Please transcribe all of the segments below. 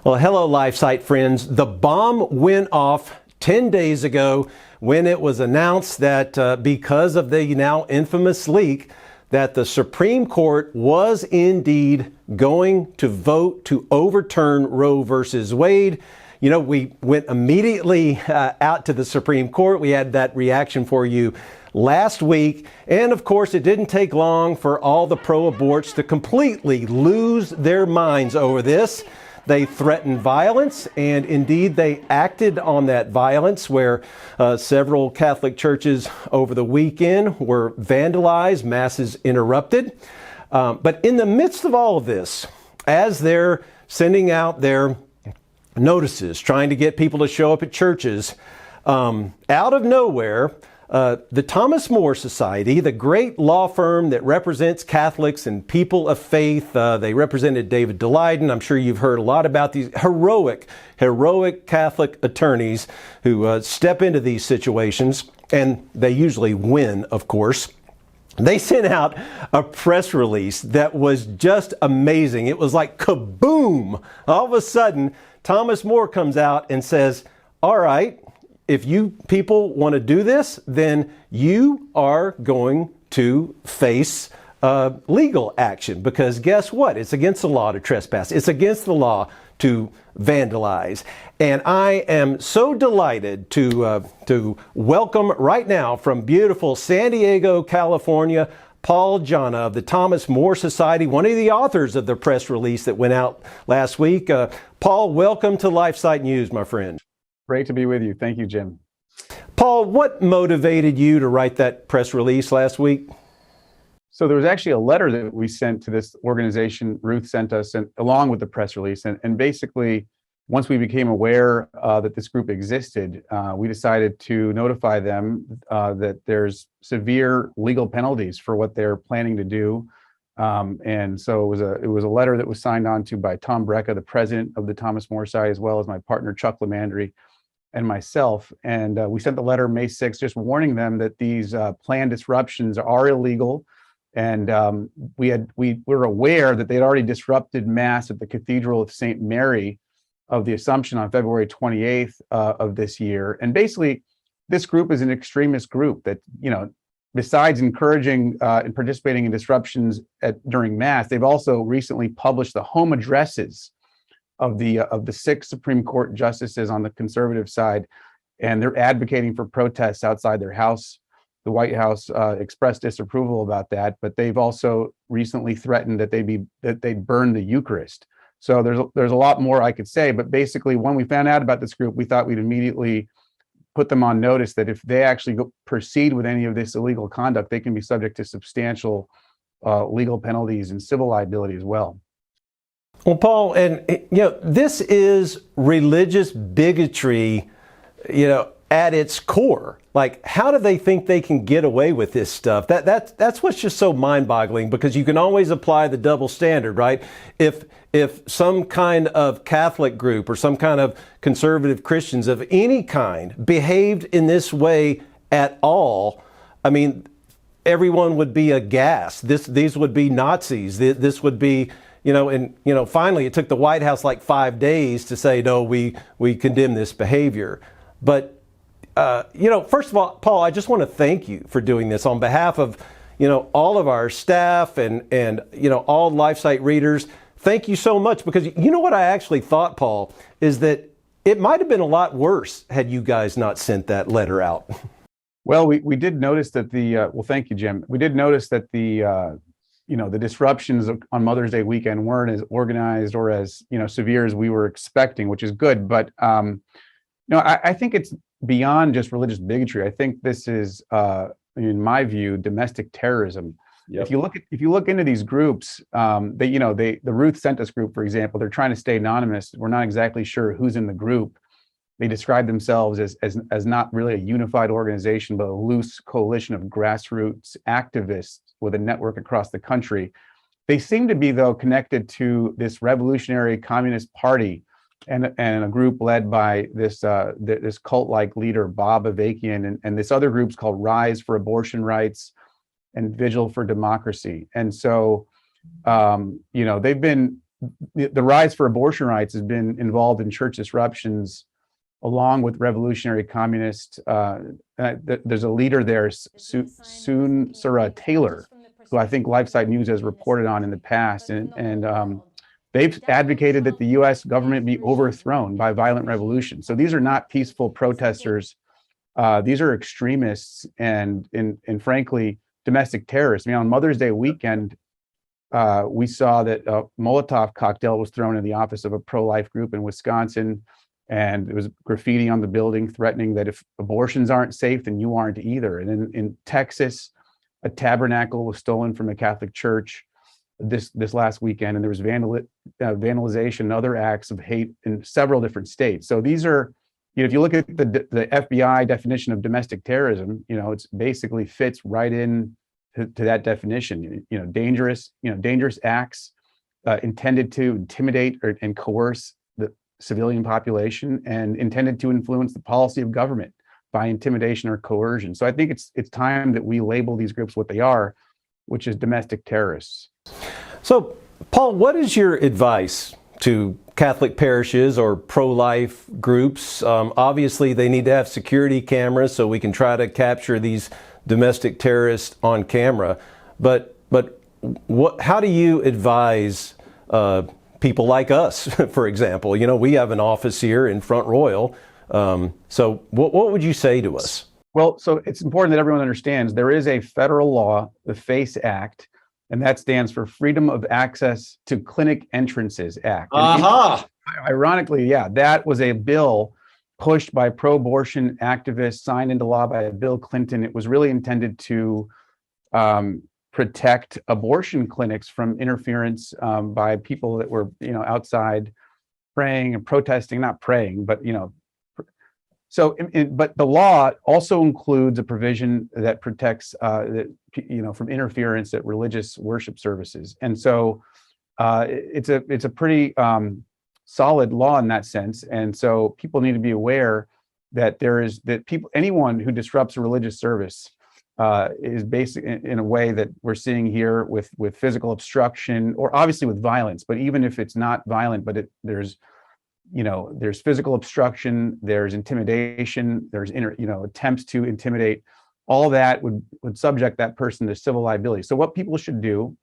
Well, hello, LifeSite friends. The bomb went off 10 days ago when it was announced that because of the now infamous leak, that the Supreme Court was indeed going to vote to overturn Roe versus Wade. You know, we went immediately out to the Supreme Court. We had that reaction for you last week. And of course, it didn't take long for all the pro-aborts to completely lose their minds over this. They threatened violence, and indeed they acted on that violence, where several Catholic churches over the weekend were vandalized, masses interrupted. But in the midst of all of this, as they're sending out their notices, trying to get people to show up at churches, out of nowhere, the Thomas More Society, the great law firm that represents Catholics and people of faith, they represented David Daleiden. I'm sure you've heard a lot about these heroic Catholic attorneys who step into these situations, and they usually win, of course. They sent out a press release that was just amazing. It was like kaboom! All of a sudden, Thomas More comes out and says, all right, if you people want to do this, then you are going to face legal action, because guess what? It's against the law to trespass. It's against the law to vandalize. And I am so delighted to welcome right now from beautiful San Diego, California, Paul Jonna of the Thomas More Society, one of the authors of the press release that went out last week. Paul, welcome to LifeSite News, my friend. Great to be with you. Thank you, Jim. Paul, what motivated you to write that press release last week? So there was actually a letter that we sent to this organization, Ruth sent us, and along with the press release. And basically, once we became aware that this group existed, we decided to notify them that there's severe legal penalties for what they're planning to do. And so it was a letter that was signed on to by Tom Brecka, the president of the Thomas More Society, as well as my partner, Chuck Lemandry, and myself. And we sent the letter May 6th, just warning them that these planned disruptions are illegal. And we were aware that they'd already disrupted Mass at the Cathedral of St. Mary of the Assumption on February 28th of this year. And basically, this group is an extremist group that, besides encouraging and participating in disruptions during Mass, they've also recently published the home addresses of the 6 Supreme Court justices on the conservative side, and they're advocating for protests outside their house. The White House expressed disapproval about that, but they've also recently threatened that they'd burn the Eucharist. So there's a lot more I could say, but basically, when we found out about this group, we thought we'd immediately put them on notice that if they actually proceed with any of this illegal conduct, they can be subject to substantial legal penalties and civil liability as well. Well, Paul, and this is religious bigotry, at its core. Like, how do they think they can get away with this stuff? That's what's just so mind-boggling, because you can always apply the double standard, right? If some kind of Catholic group or some kind of conservative Christians of any kind behaved in this way at all, I mean, everyone would be aghast. These would be Nazis. This would be, finally it took the White House like 5 days to say, no, we condemn this behavior. But first of all, Paul, I just want to thank you for doing this on behalf of, all of our staff and all LifeSite readers. Thank you so much, because what I actually thought, Paul, is that it might have been a lot worse had you guys not sent that letter out. Well, we did notice that thank you, Jim. We did notice that the disruptions on Mother's Day weekend weren't as organized or as, severe as we were expecting, which is good. But, I think it's beyond just religious bigotry. I think this is, in my view, domestic terrorism. Yep. If you look into these groups, the Ruth sent us group, for example, they're trying to stay anonymous. We're not exactly sure who's in the group. They describe themselves as not really a unified organization, but a loose coalition of grassroots activists with a network across the country. They seem to be, though, connected to this revolutionary communist party and a group led by this cult-like leader, Bob Avakian, and this other group's called Rise for Abortion Rights and Vigil for Democracy. And so, they've been the rise for abortion rights has been involved in church disruptions along with revolutionary communists. There's a leader there, Soon Surah Taylor, who I think LifeSite News has reported on in the past. And they've advocated that the US government be overthrown by violent revolution. So these are not peaceful protesters. These are extremists and frankly, domestic terrorists. I mean, on Mother's Day weekend, we saw that a Molotov cocktail was thrown in the office of a pro-life group in Wisconsin. And there was graffiti on the building threatening that if abortions aren't safe, then you aren't either. And in Texas, a tabernacle was stolen from a Catholic church this last weekend, and there was vandalization and other acts of hate in several different states. So these are, if you look at the FBI definition of domestic terrorism, it's basically fits right in to that definition. Dangerous acts intended to intimidate and coerce the civilian population and intended to influence the policy of government by intimidation or coercion. So I think it's time that we label these groups what they are, which is domestic terrorists. So, Paul, what is your advice to Catholic parishes or pro-life groups? Obviously, they need to have security cameras so we can try to capture these domestic terrorists on camera. But how do you advise people like us, for example? We have an office here in Front Royal. So what would you say to us? Well, so it's important that everyone understands there is a federal law, the FACE Act, and that stands for Freedom of Access to Clinic Entrances Act. Ironically, that was a bill pushed by pro-abortion activists, signed into law by Bill Clinton. It was really intended to protect abortion clinics from interference by people that were, outside praying and protesting, not praying, but, So, but the law also includes a provision that protects, from interference at religious worship services, and so it's a pretty solid law in that sense. And so people need to be aware that anyone who disrupts a religious service is basic in a way that we're seeing here with physical obstruction or obviously with violence. But even if it's not violent, but there's physical obstruction, there's intimidation, there's attempts to intimidate, all that would subject that person to civil liability. So what people should do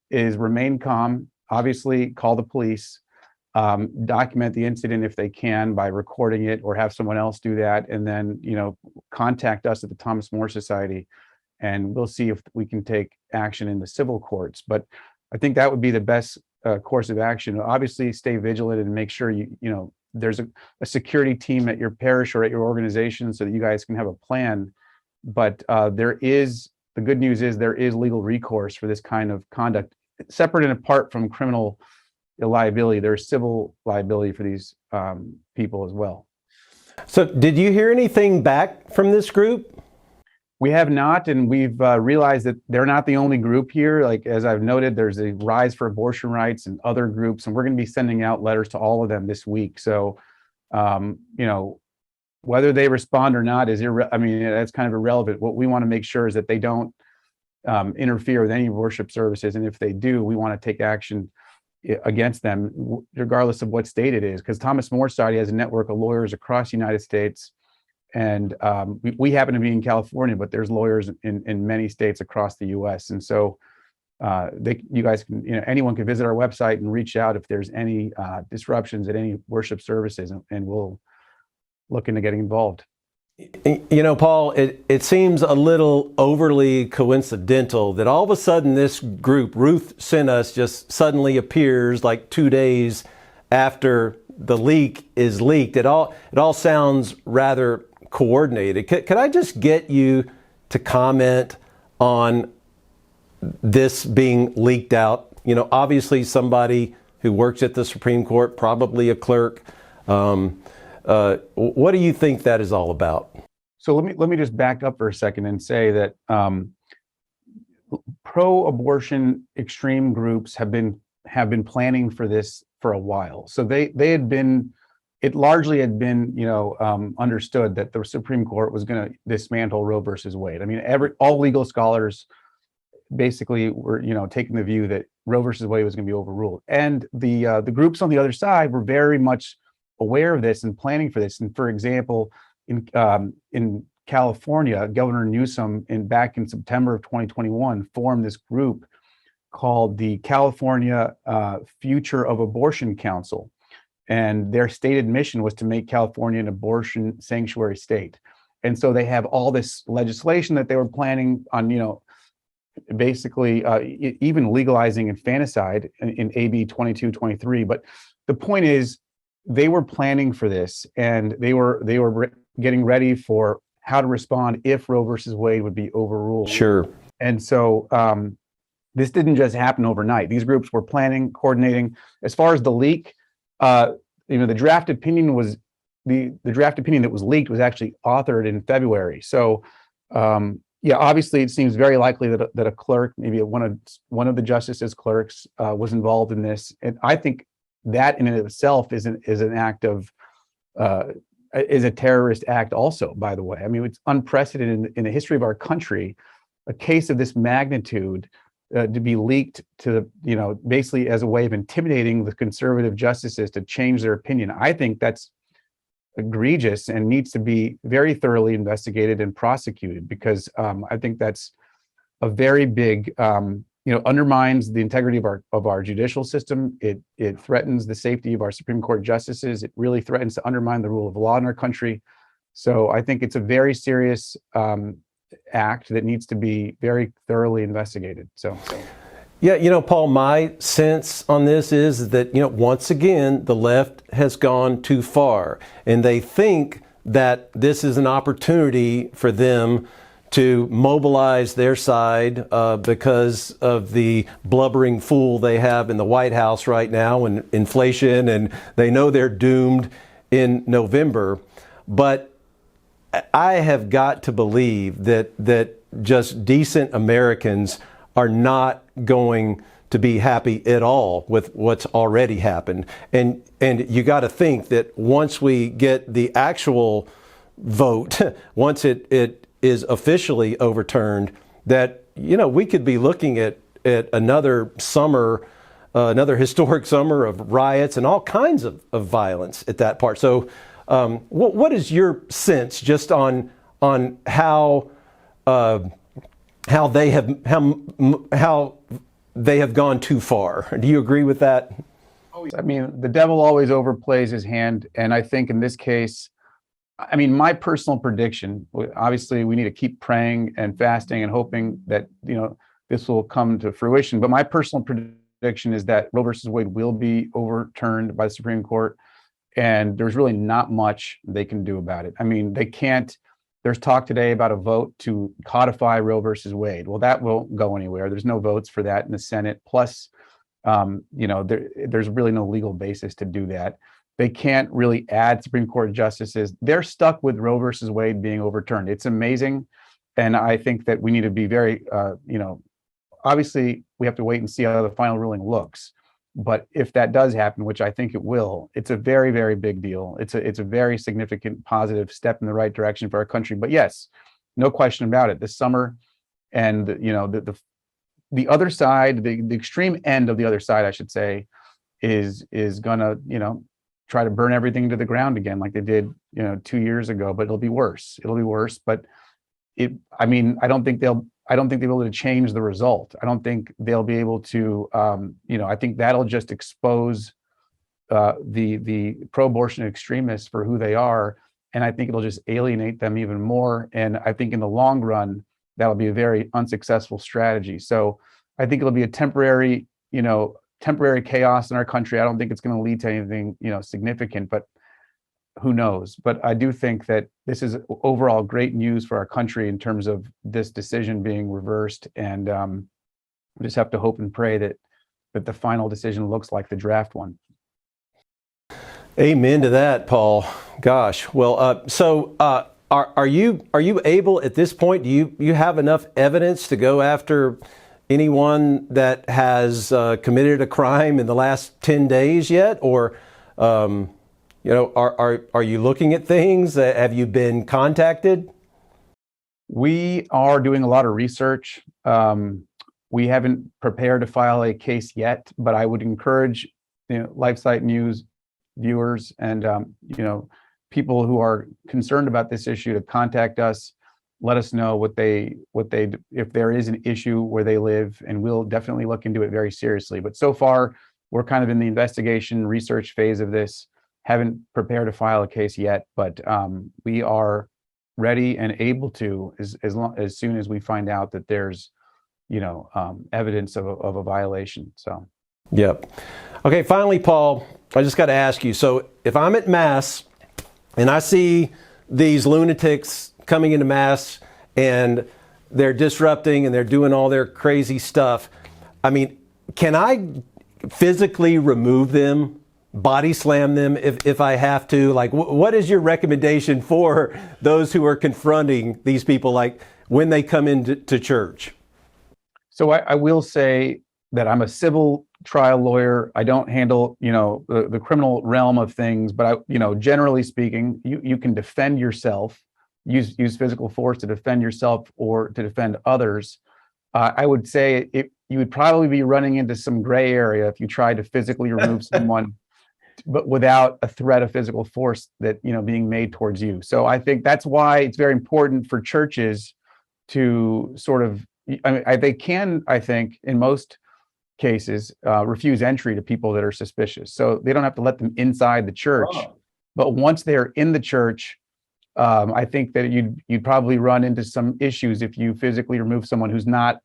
is remain calm, obviously call the police, document the incident if they can by recording it or have someone else do that, and then contact us at the Thomas More Society, and we'll see if we can take action in the civil courts. But I think that would be the best course of action. Obviously, stay vigilant and make sure there's a security team at your parish or at your organization so that you guys can have a plan. But the good news is there is legal recourse for this kind of conduct, separate and apart from criminal liability. There's civil liability for these people as well. So, did you hear anything back from this group? We have not, and we've realized that they're not the only group here. Like, as I've noted, there's a rise for abortion rights and other groups, and we're going to be sending out letters to all of them this week. So, whether they respond or not is that's kind of irrelevant. What we want to make sure is that they don't interfere with any worship services, and if they do, we want to take action against them, regardless of what state it is, because Thomas More Society has a network of lawyers across the United States. And we happen to be in California, but there's lawyers in many states across the U.S. And so you guys can, anyone can visit our website and reach out if there's any disruptions at any worship services, and we'll look into getting involved. Paul, it seems a little overly coincidental that all of a sudden this group Ruth sent us just suddenly appears like 2 days after the leak is leaked. It all sounds rather coordinated. Could I just get you to comment on this being leaked out? Obviously somebody who works at the Supreme Court, probably a clerk. What do you think that is all about? So let me just back up for a second and say that pro-abortion extreme groups have been planning for this for a while. So it largely had been understood that the Supreme Court was going to dismantle Roe versus Wade. I mean, all legal scholars basically were taking the view that Roe versus Wade was going to be overruled. And the groups on the other side were very much aware of this and planning for this. And for example, in California, Governor Newsom, back in September of 2021, formed this group called the California Future of Abortion Council. And their stated mission was to make California an abortion sanctuary state. And so they have all this legislation that they were planning on, basically even legalizing infanticide in AB 2223. But the point is, they were planning for this, and they were getting ready for how to respond if Roe versus Wade would be overruled. Sure. And so this didn't just happen overnight. These groups were planning, coordinating. As far as the leak, the draft opinion was the draft opinion that was leaked was actually authored in February. So obviously it seems very likely that a clerk, maybe one of the justices' clerks, was involved in this. And I think that in and of itself is an act of is a terrorist act also, by the way. I mean, it's unprecedented in the history of our country, a case of this magnitude to be leaked to, basically as a way of intimidating the conservative justices to change their opinion. I think that's egregious and needs to be very thoroughly investigated and prosecuted, because I think that's a very big, undermines the integrity of our judicial system. It threatens the safety of our Supreme Court justices. It really threatens to undermine the rule of law in our country. So I think it's a very serious act that needs to be very thoroughly investigated. So. Yeah, Paul, my sense on this is that, once again, the left has gone too far, and they think that this is an opportunity for them to mobilize their side because of the blubbering fool they have in the White House right now, and inflation, and they know they're doomed in November. But I have got to believe that just decent Americans are not going to be happy at all with what's already happened. And you got to think that once we get the actual vote, once it is officially overturned, that, we could be looking at another summer, another historic summer of riots and all kinds of violence at that part. So what is your sense just on how they have gone too far? Do you agree with that? I mean, the devil always overplays his hand, and I think in this case, my personal prediction, obviously we need to keep praying and fasting and hoping that this will come to fruition, but my personal prediction is that Roe versus Wade will be overturned by the Supreme Court, and there's really not much they can do about it. I mean, they can't. There's talk today about a vote to codify Roe versus Wade. Well, that won't go anywhere. There's no votes for that in the Senate. Plus, there's really no legal basis to do that. They can't really add Supreme Court justices. They're stuck with Roe versus Wade being overturned. It's amazing. And I think that we need to be very, obviously we have to wait and see how the final ruling looks. But if that does happen, which I think it will, it's a very, very big deal. It's a very significant positive step in the right direction for our country. But yes, no question about it. This summer, and the other side, the extreme end of the other side, I should say, is gonna try to burn everything to the ground again, like they did 2 years ago. But it'll be worse. It'll be worse. But I don't think they'll be able to change the result. I don't think they'll be able to, I think that'll just expose the pro-abortion extremists for who they are. And I think it'll just alienate them even more. And I think in the long run, that'll be a very unsuccessful strategy. So I think it'll be a temporary chaos in our country. I don't think it's going to lead to anything, significant, but who knows? But I do think that this is overall great news for our country in terms of this decision being reversed. And we just have to hope and pray that the final decision looks like the draft one. Amen to that, Paul. Gosh. Well, so are you able at this point? Do you have enough evidence to go after anyone that has committed a crime in the last 10 days yet, or? Are you looking at things? Have you been contacted? We are doing a lot of research. We haven't prepared to file a case yet, but I would encourage LifeSite News viewers and people who are concerned about this issue to contact us. Let us know if there is an issue where they live, and we'll definitely look into it very seriously. But so far, we're kind of in the investigation research phase of this. Haven't prepared to file a case yet, but we are ready and able to as soon as we find out that there's evidence of a violation. So. Yep. Okay. Finally, Paul, I just got to ask you. So if I'm at Mass and I see these lunatics coming into Mass and they're disrupting and they're doing all their crazy stuff, I mean, can I physically remove them, body slam them if I have to? Like, what is your recommendation for those who are confronting these people, like when they come into church? So I will say that I'm a civil trial lawyer. I don't handle, the criminal realm of things, but generally speaking, you can defend yourself, use physical force to defend yourself or to defend others. I would say you would probably be running into some gray area if you tried to physically remove someone, but without a threat of physical force that, being made towards you. So I think that's why it's very important for churches to sort of, they can, I think, in most cases, refuse entry to people that are suspicious. So they don't have to let them inside the church. Oh. But once they're in the church, I think that you'd probably run into some issues if you physically remove someone who's not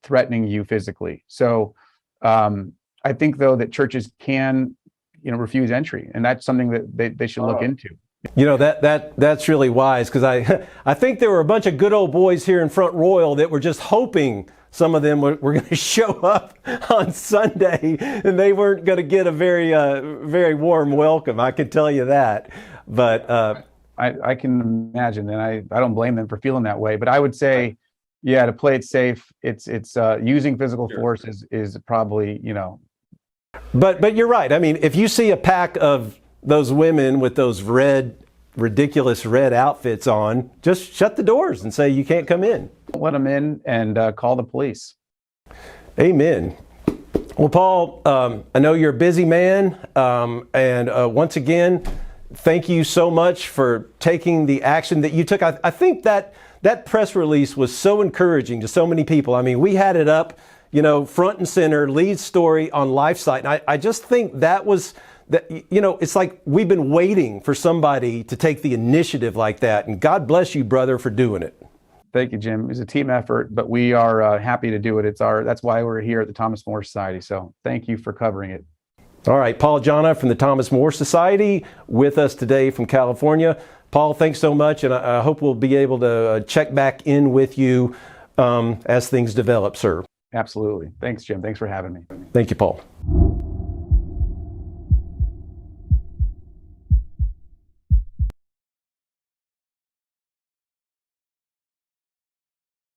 threatening you physically. So I think, though, that churches can, refuse entry, and that's something that they should look into. That's really wise, because I think there were a bunch of good old boys here in Front Royal that were just hoping some of them were going to show up on Sunday, and they weren't going to get a very warm welcome. I can tell you that. But I can imagine, and I don't blame them for feeling that way. But I would say, yeah, to play it safe, it's using physical force is probably, But you're right. I mean, if you see a pack of those women with those ridiculous red outfits on, just shut the doors and say you can't come in. Let them in and call the police. Amen. Well, Paul, I know you're a busy man, and once again, thank you so much for taking the action that you took. I think that press release was so encouraging to so many people. I mean, we had it up, front and center, lead story on LifeSite. And I just think that was, it's like we've been waiting for somebody to take the initiative like that. And God bless you, brother, for doing it. Thank you, Jim. It was a team effort, but we are happy to do it. That's why we're here at the Thomas More Society. So thank you for covering it. All right. Paul Jonna from the Thomas More Society with us today from California. Paul, thanks so much. And I hope we'll be able to check back in with you as things develop, sir. Absolutely. Thanks, Jim. Thanks for having me. Thank you, Paul.